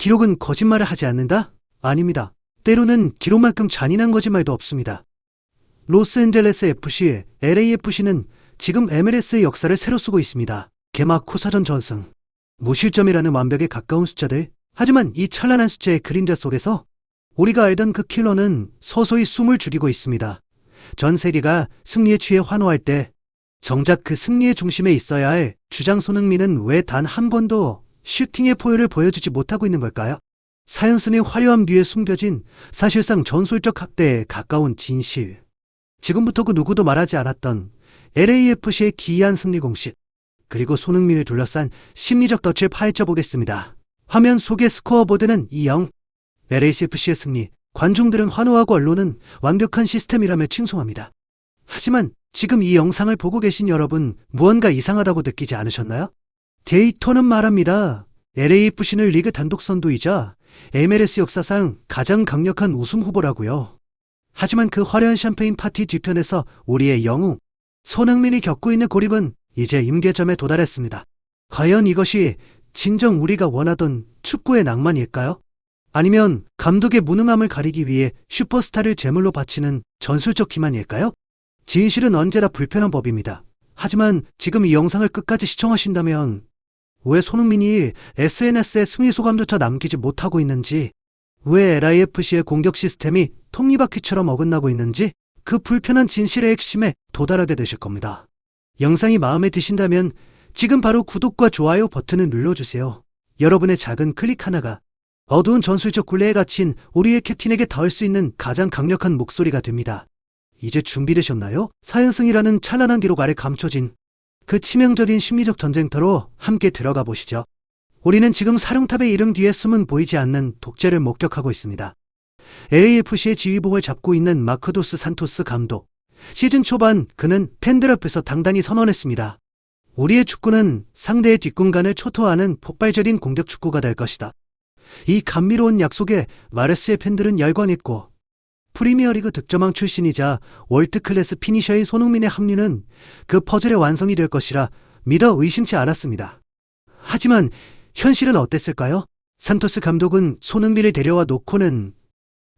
기록은 거짓말을 하지 않는다? 아닙니다. 때로는 기록만큼 잔인한 거짓말도 없습니다. 로스앤젤레스 FC, LAFC는 지금 MLS의 역사를 새로 쓰고 있습니다. 개막 후 사전 전승, 무실점이라는 완벽에 가까운 숫자들. 하지만 이 찬란한 숫자의 그림자 속에서 우리가 알던 그 킬러는 서서히 숨을 죽이고 있습니다. 전 세계가 승리에 취해 환호할 때 정작 그 승리의 중심에 있어야 할 주장 손흥민은 왜 단 한 번도 슈팅의 포효를 보여주지 못하고 있는 걸까요? 사연슨의 화려함 뒤에 숨겨진 사실상 전술적 학대에 가까운 진실. 지금부터 그 누구도 말하지 않았던 LAFC의 기이한 승리 공식, 그리고 손흥민을 둘러싼 심리적 덫을 파헤쳐 보겠습니다. 화면 속의 스코어보드는 2-0. LAFC의 승리. 관중들은 환호하고 언론은 완벽한 시스템이라며 칭송합니다. 하지만 지금 이 영상을 보고 계신 여러분, 무언가 이상하다고 느끼지 않으셨나요? 데이터는 말합니다. LAFC는 리그 단독 선두이자 MLS 역사상 가장 강력한 우승 후보라고요. 하지만 그 화려한 샴페인 파티 뒤편에서 우리의 영웅 손흥민이 겪고 있는 고립은 이제 임계점에 도달했습니다. 과연 이것이 진정 우리가 원하던 축구의 낭만일까요? 아니면 감독의 무능함을 가리기 위해 슈퍼스타를 제물로 바치는 전술적 기만일까요? 진실은 언제나 불편한 법입니다. 하지만 지금 이 영상을 끝까지 시청하신다면 왜 손흥민이 SNS에 승리 소감조차 남기지 못하고 있는지, 왜 LAFC의 공격 시스템이 톱니바퀴처럼 어긋나고 있는지 그 불편한 진실의 핵심에 도달하게 되실 겁니다. 영상이 마음에 드신다면 지금 바로 구독과 좋아요 버튼을 눌러주세요. 여러분의 작은 클릭 하나가 어두운 전술적 굴레에 갇힌 우리의 캡틴에게 닿을 수 있는 가장 강력한 목소리가 됩니다. 이제 준비되셨나요? 사연승이라는 찬란한 기록 아래 감춰진 그 치명적인 심리적 전쟁터로 함께 들어가 보시죠. 우리는 지금 사령탑의 이름 뒤에 숨은 보이지 않는 독재를 목격하고 있습니다. LAFC의 지휘봉을 잡고 있는 마크도스 산토스 감독. 시즌 초반 그는 팬들 앞에서 당당히 선언했습니다. 우리의 축구는 상대의 뒷공간을 초토화하는 폭발적인 공격 축구가 될 것이다. 이 감미로운 약속에 마르스의 팬들은 열광했고, 프리미어리그 득점왕 출신이자 월드클래스 피니셔인 손흥민의 합류는 그 퍼즐의 완성이 될 것이라 믿어 의심치 않았습니다. 하지만 현실은 어땠을까요? 산토스 감독은 손흥민을 데려와 놓고는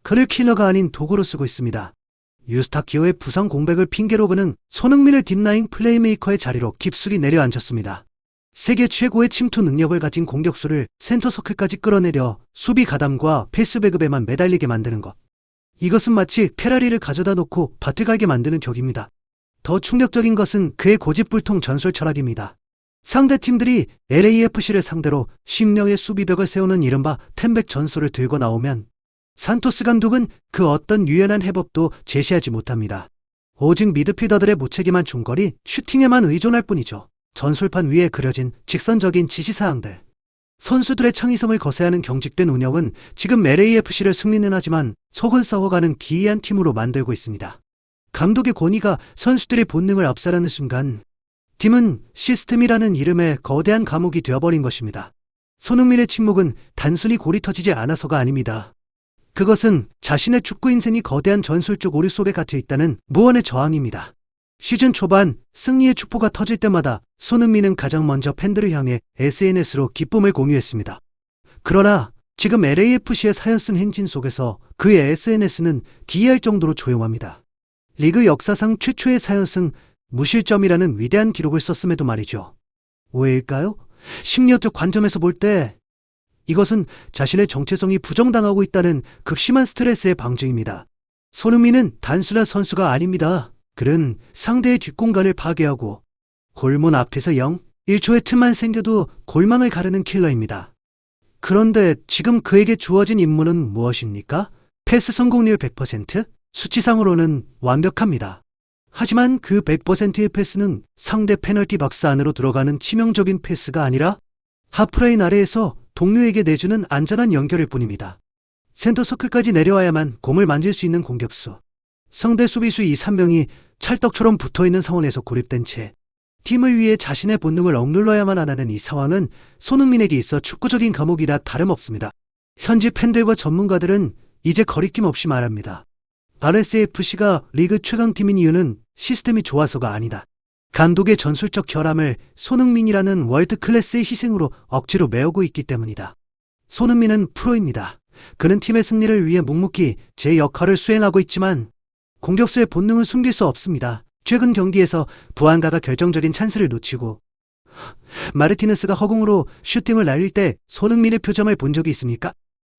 그를 킬러가 아닌 도구로 쓰고 있습니다. 유스타키오의 부상 공백을 핑계로 그는 손흥민을 딥라인 플레이메이커의 자리로 깊숙이 내려앉혔습니다. 세계 최고의 침투 능력을 가진 공격수를 센터 서클까지 끌어내려 수비 가담과 패스 배급에만 매달리게 만드는 것. 이것은 마치 페라리를 가져다 놓고 밭을 갈게 만드는 격입니다. 더 충격적인 것은 그의 고집불통 전술 철학입니다. 상대 팀들이 LAFC를 상대로 심령의 수비벽을 세우는 이른바 텐백 전술을 들고 나오면 산토스 감독은 그 어떤 유연한 해법도 제시하지 못합니다. 오직 미드필더들의 무책임한 중거리, 슈팅에만 의존할 뿐이죠. 전술판 위에 그려진 직선적인 지시사항들. 선수들의 창의성을 거세하는 경직된 운영은 지금 LAFC를 승리는 하지만 속은 썩어가는 기이한 팀으로 만들고 있습니다. 감독의 권위가 선수들의 본능을 압살하는 순간 팀은 시스템이라는 이름의 거대한 감옥이 되어버린 것입니다. 손흥민의 침묵은 단순히 골이 터지지 않아서가 아닙니다. 그것은 자신의 축구 인생이 거대한 전술적 오류 속에 갇혀있다는 무언의 저항입니다. 시즌 초반 승리의 축포가 터질 때마다 손흥민은 가장 먼저 팬들을 향해 SNS로 기쁨을 공유했습니다. 그러나 지금 LAFC의 사연쓴 행진 속에서 그의 SNS는 기이할 정도로 조용합니다. 리그 역사상 최초의 사연승 무실점이라는 위대한 기록을 썼음에도 말이죠. 왜일까요? 심리학적 관점에서 볼 때 이것은 자신의 정체성이 부정당하고 있다는 극심한 스트레스의 방증입니다. 손흥민은 단순한 선수가 아닙니다. 그는 상대의 뒷공간을 파괴하고 골문 앞에서 1초의 틈만 생겨도 골망을 가르는 킬러입니다. 그런데 지금 그에게 주어진 임무는 무엇입니까? 패스 성공률 100%? 수치상으로는 완벽합니다. 하지만 그 100%의 패스는 상대 페널티 박스 안으로 들어가는 치명적인 패스가 아니라 하프라인 아래에서 동료에게 내주는 안전한 연결일 뿐입니다. 센터 서클까지 내려와야만 공을 만질 수 있는 공격수. 상대 수비수 2, 3명이 찰떡처럼 붙어있는 상황에서 고립된 채 팀을 위해 자신의 본능을 억눌러야만 하는 이 상황은 손흥민에게 있어 축구적인 감옥이라 다름없습니다. 현지 팬들과 전문가들은 이제 거리낌 없이 말합니다. RSFC가 리그 최강팀인 이유는 시스템이 좋아서가 아니다. 감독의 전술적 결함을 손흥민이라는 월드클래스의 희생으로 억지로 메우고 있기 때문이다. 손흥민은 프로입니다. 그는 팀의 승리를 위해 묵묵히 제 역할을 수행하고 있지만 공격수의 본능은 숨길 수 없습니다. 최근 경기에서 부안가가 결정적인 찬스를 놓치고 마르티네스가 허공으로 슈팅을 날릴 때 손흥민의 표정을 본 적이 있습니까?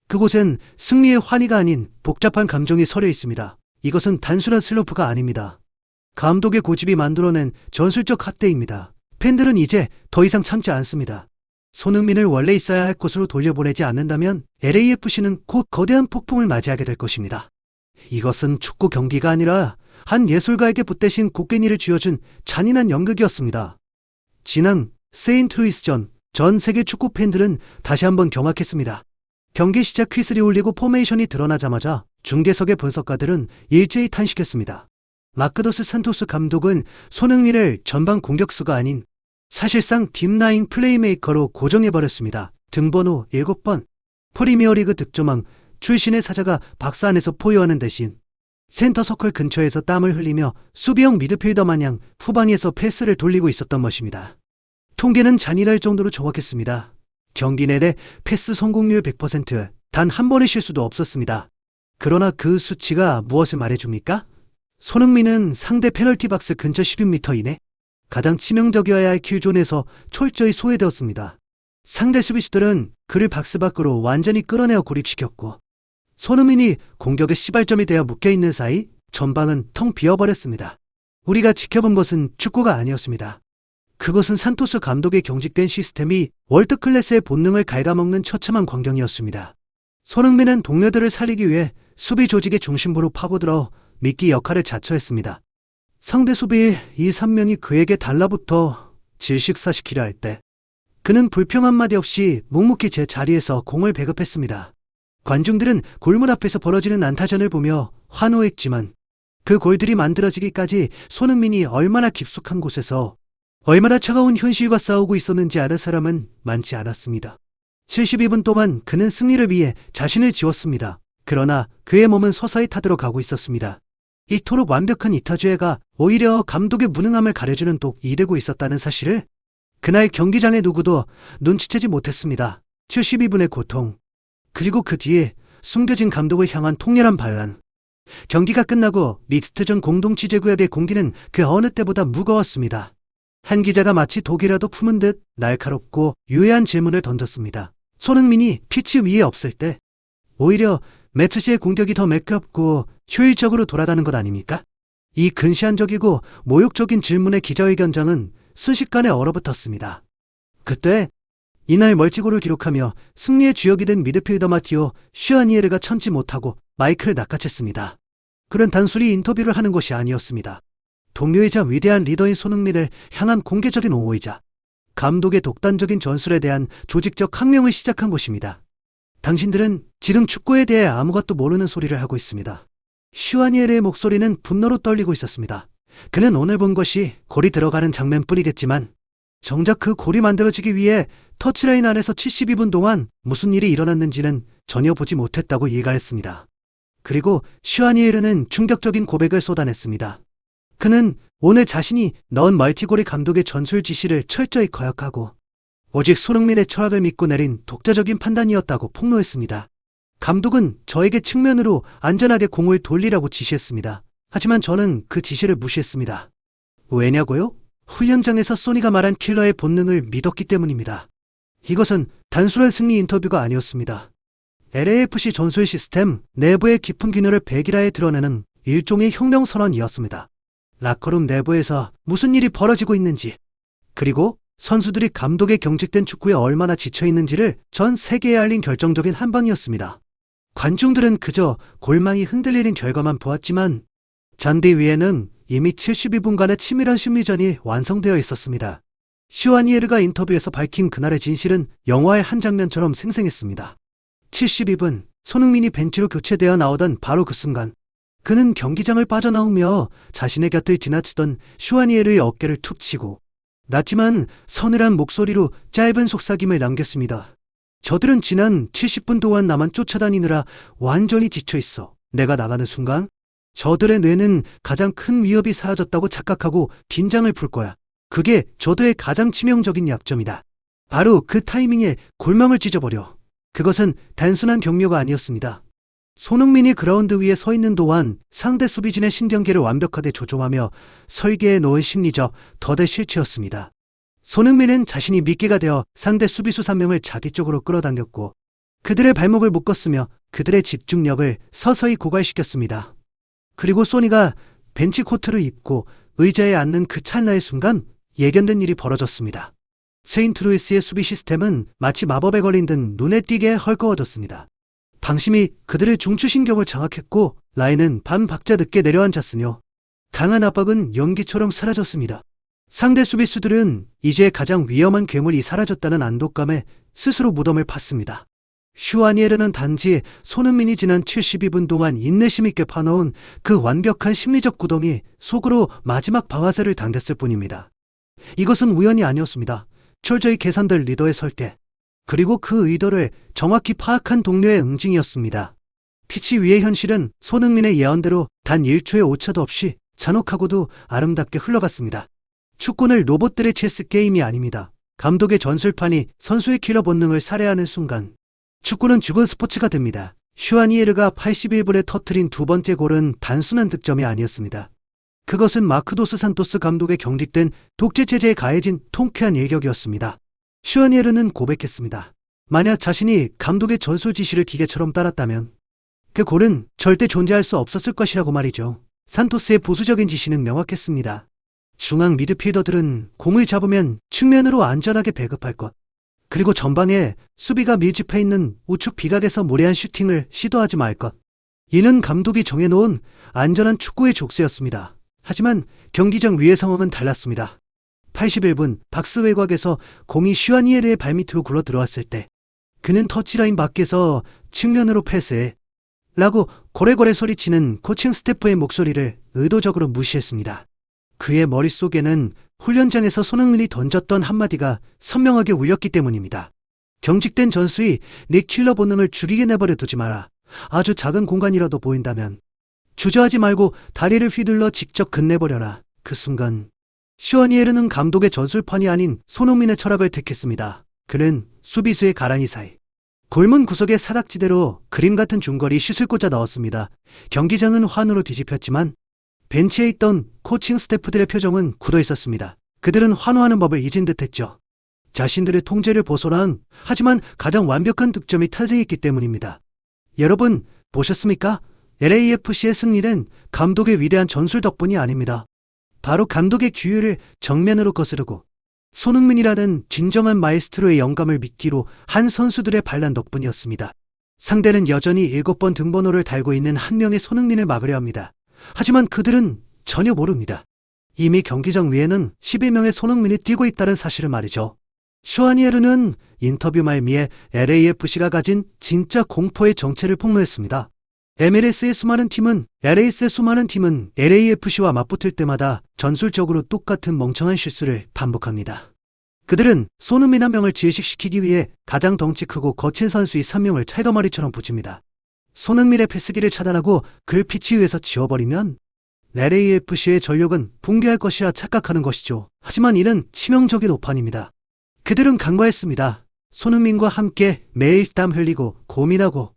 그곳엔 승리의 환희가 아닌 복잡한 감정이 서려 있습니다. 이것은 단순한 슬럼프가 아닙니다. 감독의 고집이 만들어낸 전술적 핫대입니다. 팬들은 이제 더 이상 참지 않습니다. 손흥민을 원래 있어야 할 곳으로 돌려보내지 않는다면 LAFC는 곧 거대한 폭풍을 맞이하게 될 것입니다. 이것은 축구 경기가 아니라 한 예술가에게 붓대신 곡괭이를 쥐어준 잔인한 연극이었습니다. 지난 세인트루이스전 전 세계 축구 팬들은 다시 한번 경악했습니다. 경기 시작 휘슬이 울리고 포메이션이 드러나자마자 중계석의 분석가들은 일제히 탄식했습니다. 마크도스 산토스 감독은 손흥민을 전방 공격수가 아닌 사실상 딥라인 플레이메이커로 고정해버렸습니다. 등번호 7번, 프리미어리그 득점왕 출신의 사자가 박스 안에서 포효하는 대신 센터 서클 근처에서 땀을 흘리며 수비형 미드필더 마냥 후방에서 패스를 돌리고 있었던 것입니다. 통계는 잔인할 정도로 정확했습니다. 경기 내내 패스 성공률 100%, 단 한 번의 실수도 없었습니다. 그러나 그 수치가 무엇을 말해줍니까? 손흥민은 상대 페널티 박스 근처 16m 이내 가장 치명적이어야 할 킬존에서 철저히 소외되었습니다. 상대 수비수들은 그를 박스 밖으로 완전히 끌어내어 고립시켰고 손흥민이 공격의 시발점이 되어 묶여있는 사이 전방은 텅 비어버렸습니다. 우리가 지켜본 것은 축구가 아니었습니다. 그것은 산토스 감독의 경직된 시스템이 월드클래스의 본능을 갉아먹는 처참한 광경이었습니다. 손흥민은 동료들을 살리기 위해 수비 조직의 중심부로 파고들어 미끼 역할을 자처했습니다. 상대 수비 2, 3명이 그에게 달라붙어 질식사시키려 할 때 그는 불평 한마디 없이 묵묵히 제 자리에서 공을 배급했습니다. 관중들은 골문 앞에서 벌어지는 난타전을 보며 환호했지만 그 골들이 만들어지기까지 손흥민이 얼마나 깊숙한 곳에서 얼마나 차가운 현실과 싸우고 있었는지 아는 사람은 많지 않았습니다. 72분 동안 그는 승리를 위해 자신을 지웠습니다. 그러나 그의 몸은 서서히 타들어가고 있었습니다. 이토록 완벽한 이타주애가 오히려 감독의 무능함을 가려주는 독이 되고 있었다는 사실을 그날 경기장의 누구도 눈치채지 못했습니다. 72분의 고통, 그리고 그 뒤에 숨겨진 감독을 향한 통렬한 반란. 경기가 끝나고 믹스트전 공동 취재구역의 공기는 그 어느 때보다 무거웠습니다. 한 기자가 마치 독이라도 품은 듯 날카롭고 유해한 질문을 던졌습니다. 손흥민이 피치 위에 없을 때 오히려 매트시의 공격이 더 매끄럽고 효율적으로 돌아가는 것 아닙니까? 이 근시안적이고 모욕적인 질문에 기자회견장은 순식간에 얼어붙었습니다. 그때 이날 멀티골을 기록하며 승리의 주역이 된 미드필더 마티오 슈아니에르가 참지 못하고 마이크를 낚아챘습니다. 그는 단순히 인터뷰를 하는 것이 아니었습니다. 동료이자 위대한 리더인 손흥민을 향한 공개적인 옹호이자 감독의 독단적인 전술에 대한 조직적 항명을 시작한 것입니다. 당신들은 지금 축구에 대해 아무것도 모르는 소리를 하고 있습니다. 슈아니에르의 목소리는 분노로 떨리고 있었습니다. 그는 오늘 본 것이 골이 들어가는 장면뿐이겠지만 정작 그 골이 만들어지기 위해 터치라인 안에서 72분 동안 무슨 일이 일어났는지는 전혀 보지 못했다고 일갈했습니다. 그리고 슈아니에르는 충격적인 고백을 쏟아냈습니다. 그는 오늘 자신이 넣은 멀티골이 감독의 전술 지시를 철저히 거역하고 오직 손흥민의 철학을 믿고 내린 독자적인 판단이었다고 폭로했습니다. 감독은 저에게 측면으로 안전하게 공을 돌리라고 지시했습니다. 하지만 저는 그 지시를 무시했습니다. 왜냐고요? 훈련장에서 소니가 말한 킬러의 본능을 믿었기 때문입니다. 이것은 단순한 승리 인터뷰가 아니었습니다. LAFC 전술 시스템 내부의 깊은 기능을 백일화에 드러내는 일종의 혁명선언이었습니다. 라커룸 내부에서 무슨 일이 벌어지고 있는지, 그리고 선수들이 감독의 경직된 축구에 얼마나 지쳐있는지를 전 세계에 알린 결정적인 한방이었습니다. 관중들은 그저 골망이 흔들리는 결과만 보았지만 잔디 위에는 이미 72분간의 치밀한 심리전이 완성되어 있었습니다. 슈아니에르가 인터뷰에서 밝힌 그날의 진실은 영화의 한 장면처럼 생생했습니다. 72분, 손흥민이 벤치로 교체되어 나오던 바로 그 순간 그는 경기장을 빠져나오며 자신의 곁을 지나치던 슈아니에르의 어깨를 툭 치고 낮지만 서늘한 목소리로 짧은 속삭임을 남겼습니다. 저들은 지난 70분 동안 나만 쫓아다니느라 완전히 지쳐있어. 내가 나가는 순간 저들의 뇌는 가장 큰 위협이 사라졌다고 착각하고 긴장을 풀 거야. 그게 저들의 가장 치명적인 약점이다. 바로 그 타이밍에 골망을 찢어버려. 그것은 단순한 격려가 아니었습니다. 손흥민이 그라운드 위에 서 있는 동안 상대 수비진의 신경계를 완벽하게 조종하며 설계해 놓은 심리적 더대 실체였습니다. 손흥민은 자신이 미끼가 되어 상대 수비수 3명을 자기 쪽으로 끌어당겼고 그들의 발목을 묶었으며 그들의 집중력을 서서히 고갈시켰습니다. 그리고 소니가 벤치 코트를 입고 의자에 앉는 그 찰나의 순간 예견된 일이 벌어졌습니다. 세인트루이스의 수비 시스템은 마치 마법에 걸린 듯 눈에 띄게 헐거워졌습니다. 방심이 그들의 중추신경을 장악했고 라인은 반박자 늦게 내려앉았으며 강한 압박은 연기처럼 사라졌습니다. 상대 수비수들은 이제 가장 위험한 괴물이 사라졌다는 안도감에 스스로 무덤을 팠습니다. 슈아니에르는 단지 손흥민이 지난 72분 동안 인내심 있게 파놓은 그 완벽한 심리적 구덩이 속으로 마지막 방아쇠를 당겼을 뿐입니다. 이것은 우연이 아니었습니다. 철저히 계산될 리더의 설계, 그리고 그 의도를 정확히 파악한 동료의 응징이었습니다. 피치 위의 현실은 손흥민의 예언대로 단 1초의 오차도 없이 잔혹하고도 아름답게 흘러갔습니다. 축구는 로봇들의 체스 게임이 아닙니다. 감독의 전술판이 선수의 킬러 본능을 살해하는 순간 축구는 죽은 스포츠가 됩니다. 슈아니에르가 81분에 터뜨린 두 번째 골은 단순한 득점이 아니었습니다. 그것은 마크 도스 산토스 감독의 경직된 독재 체제에 가해진 통쾌한 일격이었습니다. 슈아니에르는 고백했습니다. 만약 자신이 감독의 전술 지시를 기계처럼 따랐다면 그 골은 절대 존재할 수 없었을 것이라고 말이죠. 산토스의 보수적인 지시는 명확했습니다. 중앙 미드필더들은 공을 잡으면 측면으로 안전하게 배급할 것, 그리고 전방에 수비가 밀집해 있는 우측 비각에서 무례한 슈팅을 시도하지 말 것. 이는 감독이 정해놓은 안전한 축구의 족쇄였습니다. 하지만 경기장 위의 상황은 달랐습니다. 81분 박스 외곽에서 공이 슈아니에르의 발밑으로 굴러 들어왔을 때 그는 터치라인 밖에서 측면으로 패스해 라고 고래고래 소리치는 코칭 스태프의 목소리를 의도적으로 무시했습니다. 그의 머릿속에는 훈련장에서 손흥민이 던졌던 한마디가 선명하게 울렸기 때문입니다. 경직된 전술이 네 킬러 본능을 죽이게 내버려 두지 마라. 아주 작은 공간이라도 보인다면 주저하지 말고 다리를 휘둘러 직접 끝내버려라. 그 순간 슈아니에르는 감독의 전술판이 아닌 손흥민의 철학을 택했습니다. 그는 수비수의 가랑이 사이 골문 구석의 사닥지대로 그림 같은 중거리 슛을 꽂아 넣었습니다. 경기장은 환호로 뒤집혔지만 벤치에 있던 코칭 스태프들의 표정은 굳어 있었습니다. 그들은 환호하는 법을 잊은 듯했죠. 자신들의 통제를 벗어난 하지만 가장 완벽한 득점이 탄생했기 때문입니다. 여러분 보셨습니까? LAFC의 승리는 감독의 위대한 전술 덕분이 아닙니다. 바로 감독의 규율을 정면으로 거스르고 손흥민이라는 진정한 마에스트로의 영감을 믿기로 한 선수들의 반란 덕분이었습니다. 상대는 여전히 7번 등번호를 달고 있는 한 명의 손흥민을 막으려 합니다. 하지만 그들은 전혀 모릅니다. 이미 경기장 위에는 11명의 손흥민이 뛰고 있다는 사실을 말이죠. 슈아니에르는 인터뷰 말미에 LAFC가 가진 진짜 공포의 정체를 폭로했습니다. MLS의 수많은 팀은 LAS의 수많은 팀은 LAFC와 맞붙을 때마다 전술적으로 똑같은 멍청한 실수를 반복합니다. 그들은 손흥민 한 명을 질식시키기 위해 가장 덩치 크고 거친 선수의 3명을 타이거머리처럼 붙입니다. 손흥민의 패스기를 차단하고 그를 피치 위에서 지워버리면 LAFC의 전력은 붕괴할 것이라 착각하는 것이죠. 하지만 이는 치명적인 오판입니다. 그들은 간과했습니다. 손흥민과 함께 매일 땀 흘리고 고민하고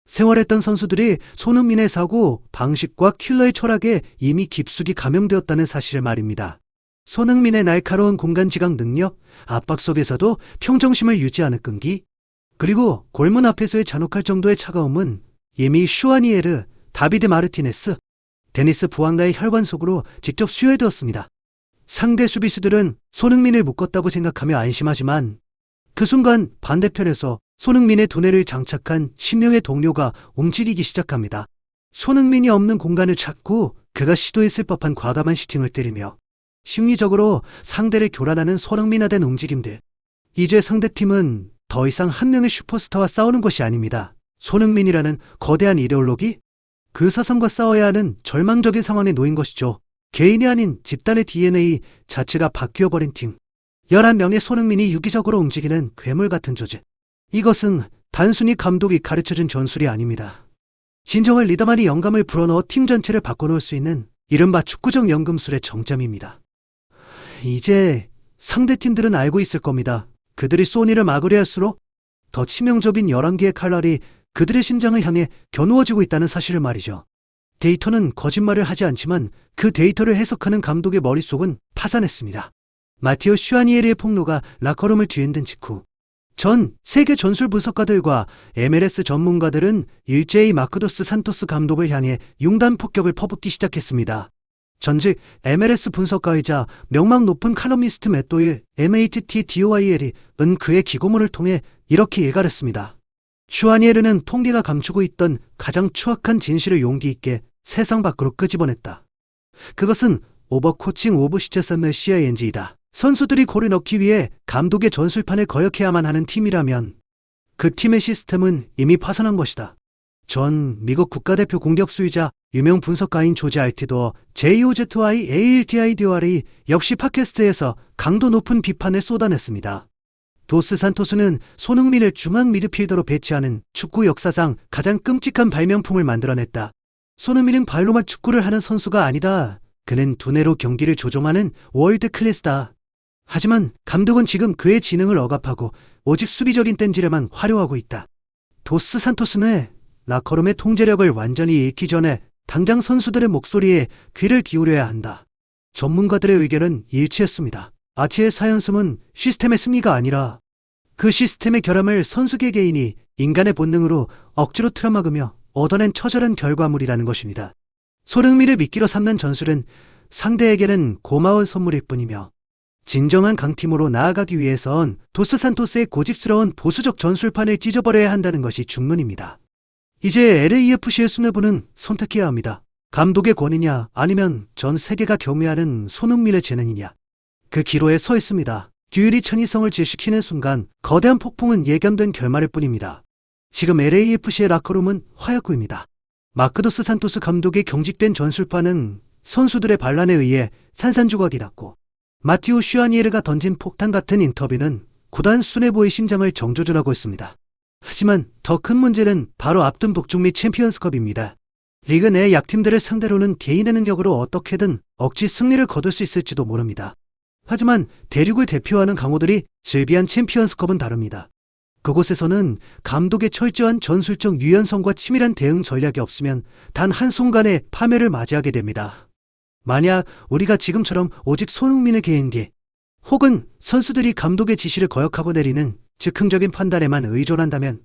생활했던 선수들이 손흥민의 사고, 방식과 킬러의 철학에 이미 깊숙이 감염되었다는 사실을 말입니다. 손흥민의 날카로운 공간 지각 능력, 압박 속에서도 평정심을 유지하는 끈기, 그리고 골문 앞에서의 잔혹할 정도의 차가움은 이미 슈아니에르, 다비드 마르티네스, 데니스 부앙가의 혈관 속으로 직접 수혈되었습니다. 상대 수비수들은 손흥민을 묶었다고 생각하며 안심하지만 그 순간 반대편에서 손흥민의 두뇌를 장착한 10명의 동료가 움직이기 시작합니다. 손흥민이 없는 공간을 찾고 그가 시도했을 법한 과감한 슈팅을 때리며 심리적으로 상대를 교란하는 손흥민화된 움직임들. 이제 상대팀은 더 이상 한 명의 슈퍼스타와 싸우는 것이 아닙니다. 손흥민이라는 거대한 이데올로기? 그 사상과 싸워야 하는 절망적인 상황에 놓인 것이죠. 개인이 아닌 집단의 DNA 자체가 바뀌어버린 팀. 11명의 손흥민이 유기적으로 움직이는 괴물 같은 조직. 이것은 단순히 감독이 가르쳐준 전술이 아닙니다. 진정한 리더만이 영감을 불어넣어 팀 전체를 바꿔놓을 수 있는 이른바 축구적 연금술의 정점입니다. 이제 상대팀들은 알고 있을 겁니다. 그들이 소니를 막으려 할수록 더 치명적인 11개의 칼날이 그들의 심장을 향해 겨누어지고 있다는 사실을 말이죠. 데이터는 거짓말을 하지 않지만 그 데이터를 해석하는 감독의 머릿속은 파산했습니다. 마티오 슈아니에르의 폭로가 라커룸을 뒤흔든 직후 전 세계 전술 분석가들과 MLS 전문가들은 일제히 마크도스 산토스 감독을 향해 융단 폭격을 퍼붓기 시작했습니다. 전직 MLS 분석가이자 명망 높은 칼럼니스트 맷도일 MHTDOIL은 그의 기고문을 통해 이렇게 일갈했습니다. 슈아니에르는 통계가 감추고 있던 가장 추악한 진실을 용기 있게 세상 밖으로 끄집어냈다. 그것은 오버코칭 오브 시체섬의 CING이다. 선수들이 골을 넣기 위해 감독의 전술판을 거역해야만 하는 팀이라면 그 팀의 시스템은 이미 파산한 것이다. 전 미국 국가대표 공격수이자 유명 분석가인 조지 알티도어 JOZYALTIDOR이 역시 팟캐스트에서 강도 높은 비판을 쏟아냈습니다. 도스 산토스는 손흥민을 중앙 미드필더로 배치하는 축구 역사상 가장 끔찍한 발명품을 만들어냈다. 손흥민은 발로만 축구를 하는 선수가 아니다. 그는 두뇌로 경기를 조종하는 월드 클래스다. 하지만 감독은 지금 그의 지능을 억압하고 오직 수비적인 뗀지레만 화려하고 있다. 도스 산토스는 라커룸의 통제력을 완전히 잃기 전에 당장 선수들의 목소리에 귀를 기울여야 한다. 전문가들의 의견은 일치했습니다. 아치의 사연숨은 시스템의 승리가 아니라 그 시스템의 결함을 선수 개개인이 인간의 본능으로 억지로 틀어막으며 얻어낸 처절한 결과물이라는 것입니다. 손흥민을 미끼로 삼는 전술은 상대에게는 고마운 선물일 뿐이며 진정한 강팀으로 나아가기 위해선 도스 산토스의 고집스러운 보수적 전술판을 찢어버려야 한다는 것이 중문입니다. 이제 LAFC의 수뇌부는 선택해야 합니다. 감독의 권위냐 아니면 전 세계가 경외하는 손흥민의 재능이냐. 그 기로에 서 있습니다. 듀율이 천이성을 질시키는 순간 거대한 폭풍은 예견된 결말일 뿐입니다. 지금 LAFC의 라커룸은 화약고입니다. 마크도스 산토스 감독의 경직된 전술판은 선수들의 반란에 의해 산산조각이 났고 마티오 슈아니에르가 던진 폭탄 같은 인터뷰는 구단 수뇌부의 심장을 정조준하고 있습니다. 하지만 더 큰 문제는 바로 앞둔 북중미 챔피언스컵입니다. 리그 내 약팀들을 상대로는 개인의 능력으로 어떻게든 억지 승리를 거둘 수 있을지도 모릅니다. 하지만 대륙을 대표하는 강호들이 즐비한 챔피언스컵은 다릅니다. 그곳에서는 감독의 철저한 전술적 유연성과 치밀한 대응 전략이 없으면 단 한순간의 파멸을 맞이하게 됩니다. 만약 우리가 지금처럼 오직 손흥민의 개인기 혹은 선수들이 감독의 지시를 거역하고 내리는 즉흥적인 판단에만 의존한다면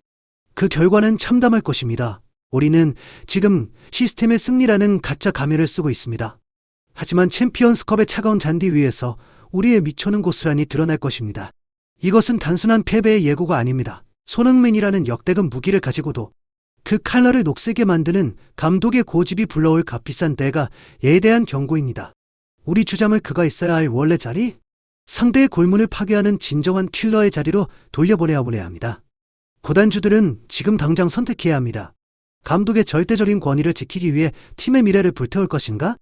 그 결과는 참담할 것입니다. 우리는 지금 시스템의 승리라는 가짜 가면을 쓰고 있습니다. 하지만 챔피언스컵의 차가운 잔디 위에서 우리의 미쳐는 고스란히 드러날 것입니다. 이것은 단순한 패배의 예고가 아닙니다. 손흥민이라는 역대급 무기를 가지고도 그 칼날을 녹색에 만드는 감독의 고집이 불러올 값비싼 대가에 대한 경고입니다. 우리 주장을 그가 있어야 할 원래 자리? 상대의 골문을 파괴하는 진정한 킬러의 자리로 돌려보내야 합니다. 구단주들은 지금 당장 선택해야 합니다. 감독의 절대적인 권위를 지키기 위해 팀의 미래를 불태울 것인가?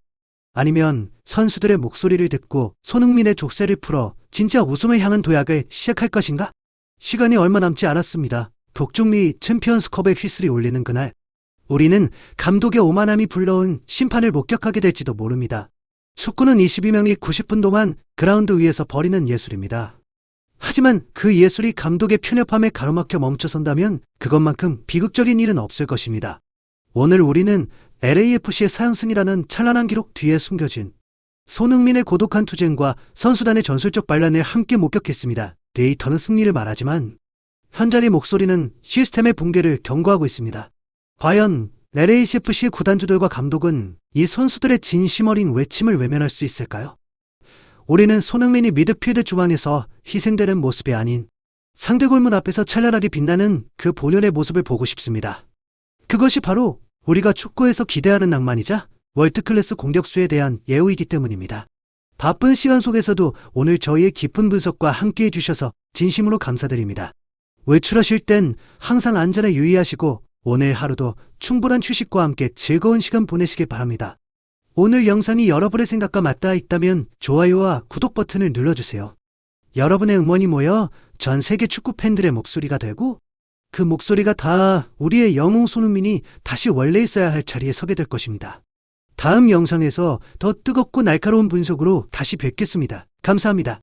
아니면 선수들의 목소리를 듣고 손흥민의 족쇄를 풀어 진짜 우승을 향한 도약을 시작할 것인가? 시간이 얼마 남지 않았습니다. 북중미 챔피언스컵의 휘슬이 울리는 그날 우리는 감독의 오만함이 불러온 심판을 목격하게 될지도 모릅니다. 축구는 22명이 90분 동안 그라운드 위에서 벌이는 예술입니다. 하지만 그 예술이 감독의 편협함에 가로막혀 멈춰선다면 그것만큼 비극적인 일은 없을 것입니다. 오늘 우리는 LAFC의 사형승이라는 찬란한 기록 뒤에 숨겨진 손흥민의 고독한 투쟁과 선수단의 전술적 반란을 함께 목격했습니다. 데이터는 승리를 말하지만 현장의 목소리는 시스템의 붕괴를 경고하고 있습니다. 과연 LAFC의 구단주들과 감독은 이 선수들의 진심 어린 외침을 외면할 수 있을까요? 우리는 손흥민이 미드필드 중앙에서 희생되는 모습이 아닌 상대 골문 앞에서 찬란하게 빛나는 그 본연의 모습을 보고 싶습니다. 그것이 바로 우리가 축구에서 기대하는 낭만이자 월드클래스 공격수에 대한 예우이기 때문입니다. 바쁜 시간 속에서도 오늘 저희의 깊은 분석과 함께해 주셔서 진심으로 감사드립니다. 외출하실 땐 항상 안전에 유의하시고 오늘 하루도 충분한 휴식과 함께 즐거운 시간 보내시길 바랍니다. 오늘 영상이 여러분의 생각과 맞닿아 있다면 좋아요와 구독 버튼을 눌러주세요. 여러분의 응원이 모여 전 세계 축구 팬들의 목소리가 되고 그 목소리가 다 우리의 영웅 손흥민이 다시 원래 있어야 할 자리에 서게 될 것입니다. 다음 영상에서 더 뜨겁고 날카로운 분석으로 다시 뵙겠습니다. 감사합니다.